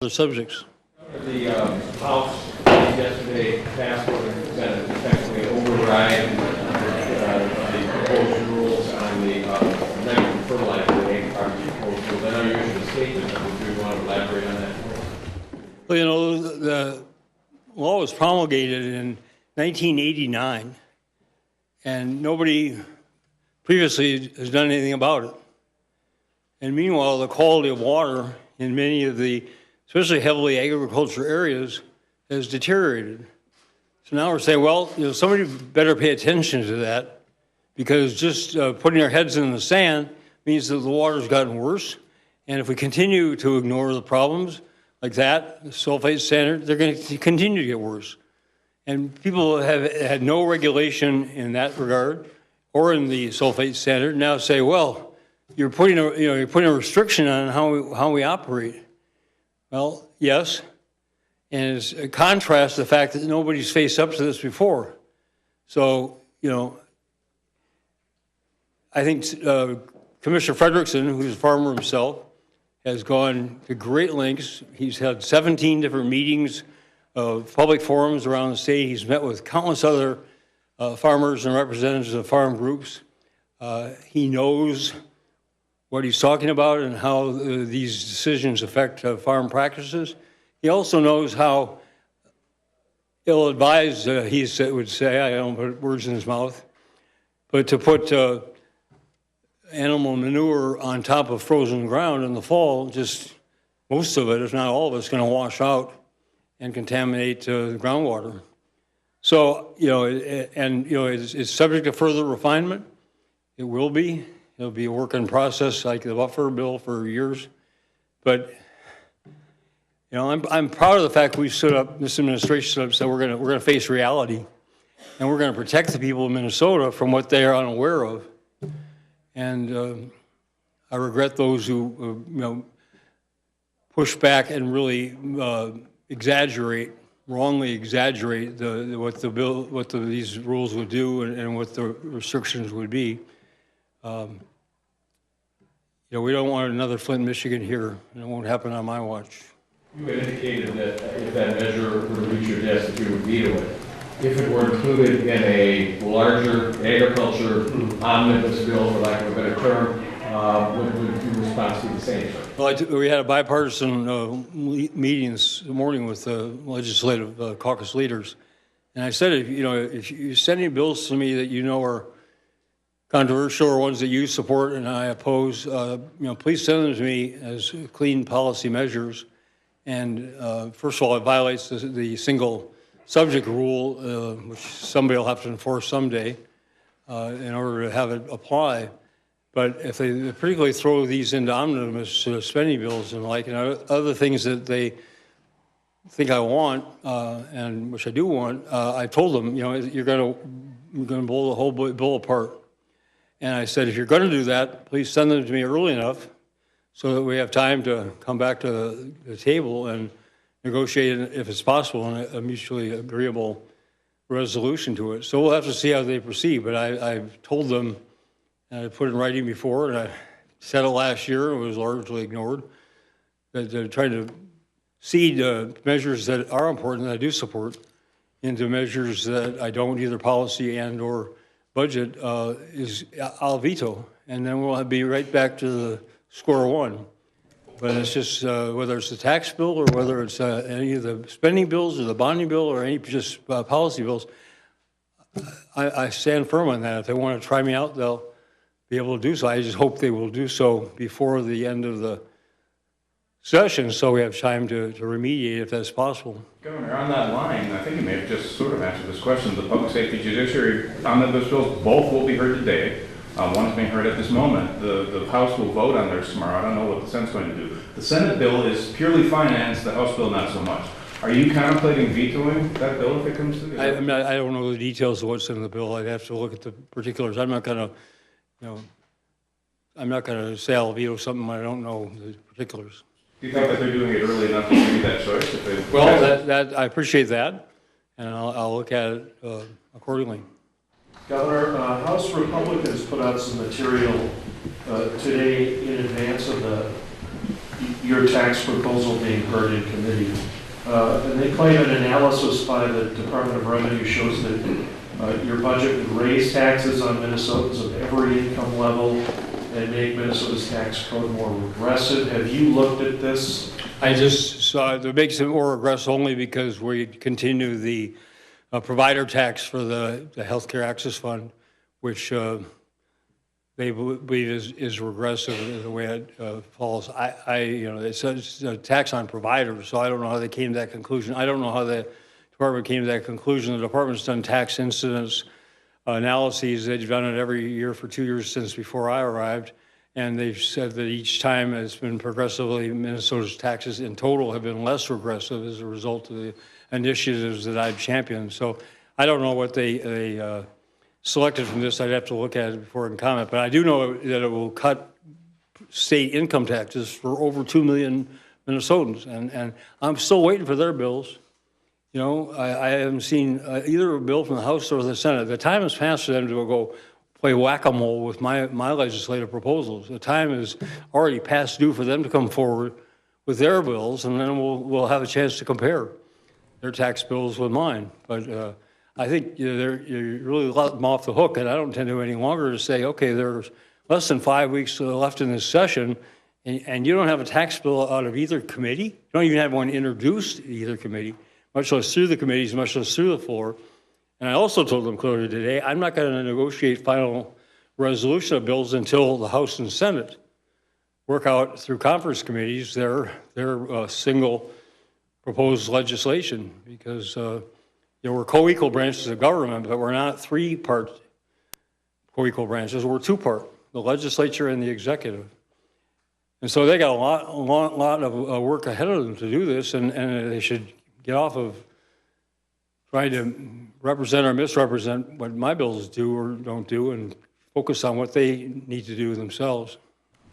Other subjects. The House yesterday passed what is effectively an override the proposed rules on the nitrogen fertilizer that ain't part of the proposed rules. I know you issued a statement, but would you want to elaborate on that? Well, you know, the law was promulgated in 1989, and nobody previously has done anything about it. And meanwhile, the quality of water in many of the especially heavily agriculture areas, has deteriorated. So now we're saying, well, you know, somebody better pay attention to that, because just putting our heads in the sand means that the water's gotten worse. And if we continue to ignore the problems like that, the sulfate standard, they're going to continue to get worse. And people have had no regulation in that regard or in the sulfate standard. Now say, well, you're putting a restriction on how we operate. Well, yes, and it's a contrast to the fact that nobody's faced up to this before. So, you know, I think Commissioner Frederickson, who's a farmer himself, has gone to great lengths. He's had 17 different meetings of public forums around the state. He's met with countless other farmers and representatives of farm groups. He knows what he's talking about and how these decisions affect farm practices. He also knows how ill-advised he would say, I don't put words in his mouth, but to put animal manure on top of frozen ground in the fall, just most of it, if not all of it, is going to wash out and contaminate the groundwater. So, you know, it's subject to further refinement. It will be. It'll be a work in process like the buffer bill for years. But, you know, I'm proud of the fact we stood up, this administration stood up and said we're gonna face reality, and we're gonna protect the people of Minnesota from what they are unaware of. And I regret those who, you know, push back and really wrongly exaggerate what these rules would do and what the restrictions would be. You know, we don't want another Flint, Michigan here, and it won't happen on my watch. You had indicated that if that measure were to reach your desk, that you would veto it. If it were included in a larger agriculture omnibus bill, for lack of a better term, would your response be the same, sir? Well, we had a bipartisan meeting this morning with legislative caucus leaders, and I said, if you're sending bills to me that you know are controversial or ones that you support and I oppose, please send them to me as clean policy measures. And first of all, it violates the single subject rule, which somebody will have to enforce someday in order to have it apply. But if they particularly throw these into omnibus spending bills and like, and other things that they think I want, and which I do want, I told them, you know, you're going to blow the whole bill apart. And I said, if you're going to do that, please send them to me early enough so that we have time to come back to the table and negotiate, if it's possible, a mutually agreeable resolution to it. So we'll have to see how they proceed. But I've told them, and I put it in writing before, and I said it last year, and it was largely ignored, that they're trying to seed measures that are important, that I do support, into measures that I don't, either policy and or budget, I'll veto, and then we'll be right back to the square one. But it's just whether it's the tax bill or whether it's any of the spending bills or the bonding bill or any just policy bills, I stand firm on that. If they want to try me out, they'll be able to do so. I just hope they will do so before the end of the session, so we have time to remediate if that's possible. Governor, on that line, I think you may have just sort of answered this question. The public safety judiciary omnibus bills, both will be heard today. One is being heard at this moment. The House will vote on theirs tomorrow. I don't know what the Senate's going to do. The Senate bill is purely finance, the House bill not so much. Are you contemplating vetoing that bill if it comes to I don't know the details of what's in the bill. I'd have to look at the particulars. I'm not going to say I'll veto something when I don't know the particulars. Do you think that they're doing it early enough to give you that choice? Well, I appreciate that, and I'll look at it accordingly. Governor, House Republicans put out some material today in advance of the your tax proposal being heard in committee. And they claim an analysis by the Department of Revenue shows that your budget would raise taxes on Minnesotans of every income level and make Minnesota's tax code more regressive. Have you looked at this? I just saw it makes it more aggressive only because we continue the provider tax for the healthcare access fund, which they believe is regressive the way it falls. It's a tax on providers, so I don't know how they came to that conclusion. I don't know how the department came to that conclusion. The department's done tax incidence analyses. They've done it every year for 2 years since before I arrived, and they've said that each time it's been progressively, Minnesota's taxes in total have been less regressive as a result of the initiatives that I've championed. So I don't know what they selected from this. I'd have to look at it before I can comment, but I do know that it will cut state income taxes for over 2 million Minnesotans, and I'm still waiting for their bills. You know, I haven't seen either a bill from the House or the Senate. The time has passed for them to go play whack-a-mole with my legislative proposals. The time is already past due for them to come forward with their bills, and then we'll have a chance to compare their tax bills with mine. But I think you really let them off the hook, and I don't intend to any longer to say, okay, there's less than 5 weeks left in this session, and you don't have a tax bill out of either committee. You don't even have one introduced to either committee, much less through the committees, much less through the floor. And I also told them clearly today, I'm not going to negotiate final resolution of bills until the House and Senate work out through conference committees their single proposed legislation, because we're co-equal branches of government, but we're not three-part co-equal branches. We're two-part, the legislature and the executive. And so they got a lot of work ahead of them to do this, and they should get off of trying to represent or misrepresent what my bills do or don't do and focus on what they need to do themselves.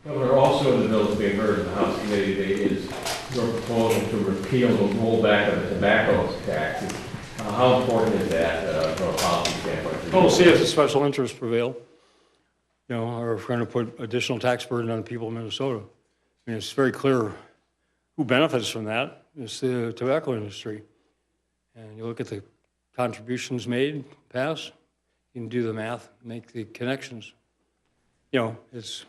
Governor, also in the bills being heard in the House committee today is your proposal to repeal the rollback of the tobacco tax. How important is that from a policy standpoint? We'll see if the special interests prevail, or if we're going to put additional tax burden on the people of Minnesota. I mean, it's very clear who benefits from that. It's the tobacco industry. And you look at the contributions made, pass, you can do the math, make the connections. It's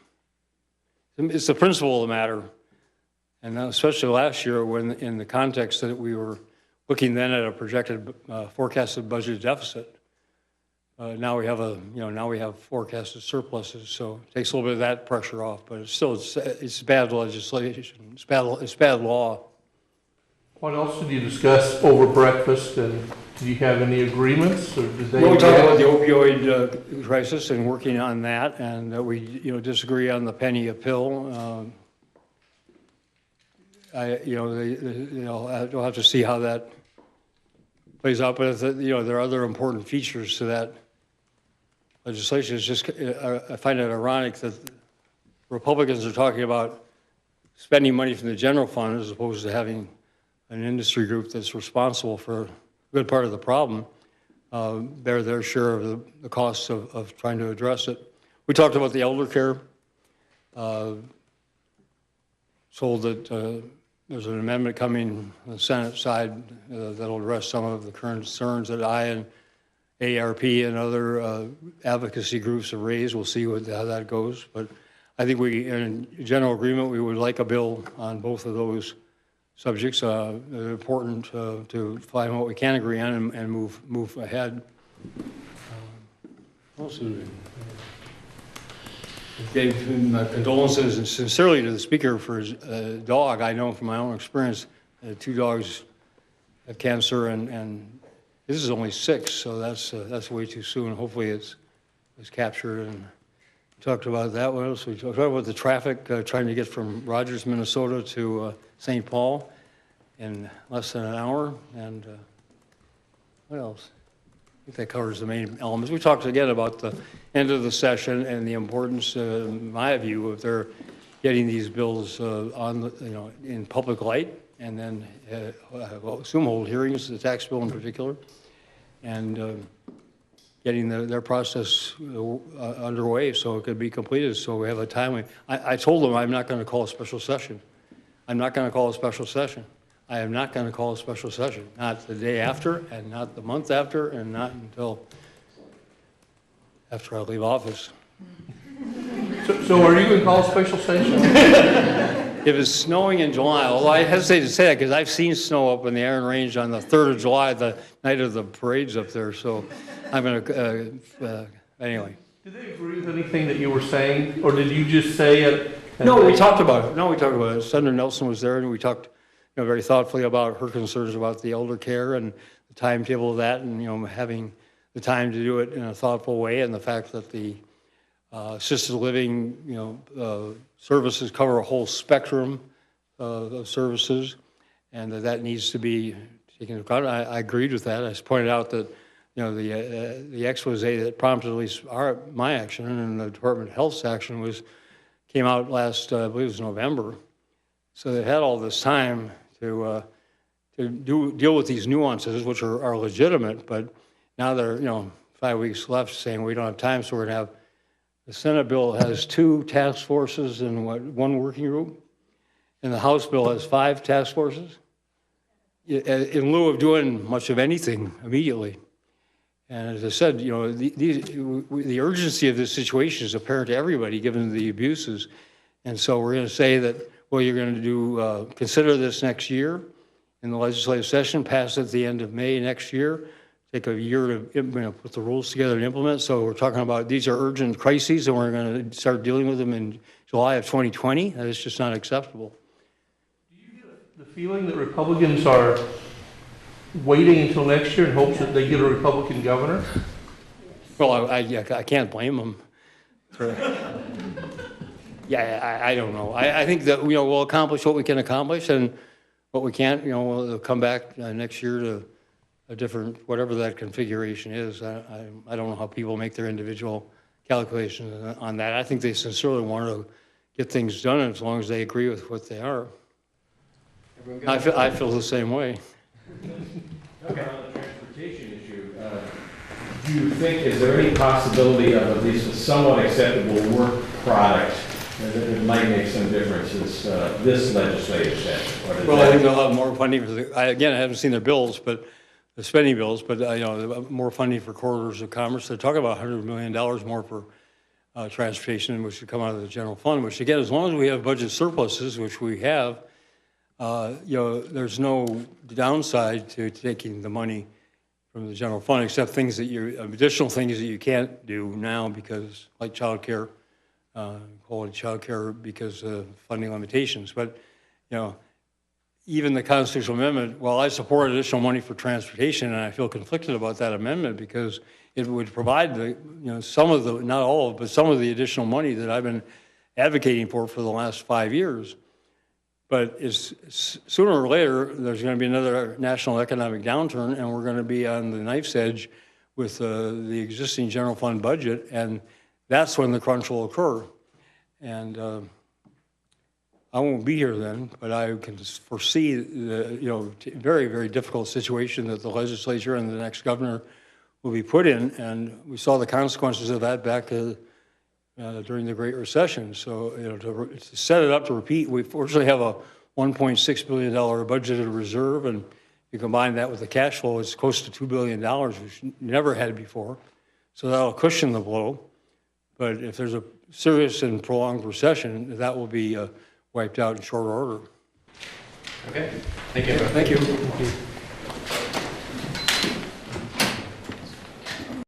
the principle of the matter. And especially last year, when in the context that we were looking then at a projected forecasted budget deficit, now we have forecasted surpluses, so it takes a little bit of that pressure off. But it's bad legislation. It's bad law. What else did you discuss over breakfast, and did you have any agreements, or did they? Well, we talked about the opioid crisis and working on that, and we disagree on the penny a pill. We'll have to see how that plays out, but there are other important features to that legislation. It's just I find it ironic that Republicans are talking about spending money from the general fund as opposed to having an industry group that's responsible for a good part of the problem bear their share of the costs of trying to address it. We talked about the elder care. Told that there's an amendment coming on the Senate side that'll address some of the concerns that I and ARP and other advocacy groups have raised. We'll see how that goes. But I think we, in general agreement, we would like a bill on both of those subjects. They're important to find what we can agree on and move ahead. Also, gave condolences sincerely to the speaker for his dog. I know from my own experience, 2 dogs have cancer, and this is only 6, so that's way too soon. Hopefully it's captured. And we talked about that. What else? We talked about the traffic trying to get from Rogers, Minnesota to St. Paul in less than an hour. And what else? I think that covers the main elements. We talked again about the end of the session and the importance, in my view, of their getting these bills in public light, and then assume hold hearings, the tax bill in particular, and getting their process underway so it could be completed. So we have a timely. I told them I'm not going to call a special session I'm not going to call a special session. I am not going to call a special session, not the day after, and not the month after, and not until after I leave office. So are you going to call a special session? If it's snowing in July, although I hesitate to say that because I've seen snow up in the Iron Range on the 3rd of July, the night of the parades up there, so I'm going to, anyway. Did they agree with anything that you were saying, or did you just say it? No, we talked about it. No, we talked about it. Senator Nelson was there, and we talked, very thoughtfully about her concerns about the elder care and the timetable of that, and, having the time to do it in a thoughtful way, and the fact that the assisted living, services cover a whole spectrum of services, and that needs to be taken into account. I agreed with that. I just pointed out that, the expose that prompted at least my action and the Department of Health's action came out last, I believe it was November. So they had all this time to deal with these nuances, which are legitimate, but now they're, 5 weeks left saying we don't have time, so we're going to have, the Senate bill has 2 task forces and 1 working group, and the House bill has 5 task forces, in lieu of doing much of anything immediately. And as I said, the urgency of this situation is apparent to everybody, given the abuses. And so we're going to say that, well, you're going to do, consider this next year in the legislative session, pass it at the end of May next year, take a year to put the rules together and implement. So we're talking about these are urgent crises, and we're going to start dealing with them in July of 2020. That is just not acceptable. Do you get the feeling that Republicans are waiting until next year in hopes that they get a Republican governor? Well, I can't blame them. I don't know. I think that we'll accomplish what we can accomplish, and what we can't, we'll come back next year to a different, whatever that configuration is. I don't know how people make their individual calculations on that. I think they sincerely want to get things done as long as they agree with what they are. I feel the same way. Okay, on the transportation issue, do you think, is there any possibility of at least a somewhat acceptable work product that might make some difference this legislative session? Well, I think they'll have more funding for I haven't seen their bills, but the spending bills, but more funding for corridors of commerce. They're talking about $100 million more for transportation, which should come out of the general fund, which again, as long as we have budget surpluses, which we have, there's no downside to taking the money from the general fund, except things that additional things that you can't do now because, like child care, quality child care because of funding limitations. But, even the constitutional amendment, while I support additional money for transportation, and I feel conflicted about that amendment because it would provide some of the, not all, but some of the additional money that I've been advocating for the last 5 years. But sooner or later, there's going to be another national economic downturn, and we're going to be on the knife's edge with the existing general fund budget, and that's when the crunch will occur. And I won't be here then, but I can foresee the very, very difficult situation that the legislature and the next governor will be put in, and we saw the consequences of that back during the Great Recession. So, to set it up to repeat, we fortunately have a $1.6 billion budgeted reserve, and you combine that with the cash flow, it's close to $2 billion, which never had before. So that'll cushion the blow. But if there's a serious and prolonged recession, that will be wiped out in short order. Okay, thank you. Thank you.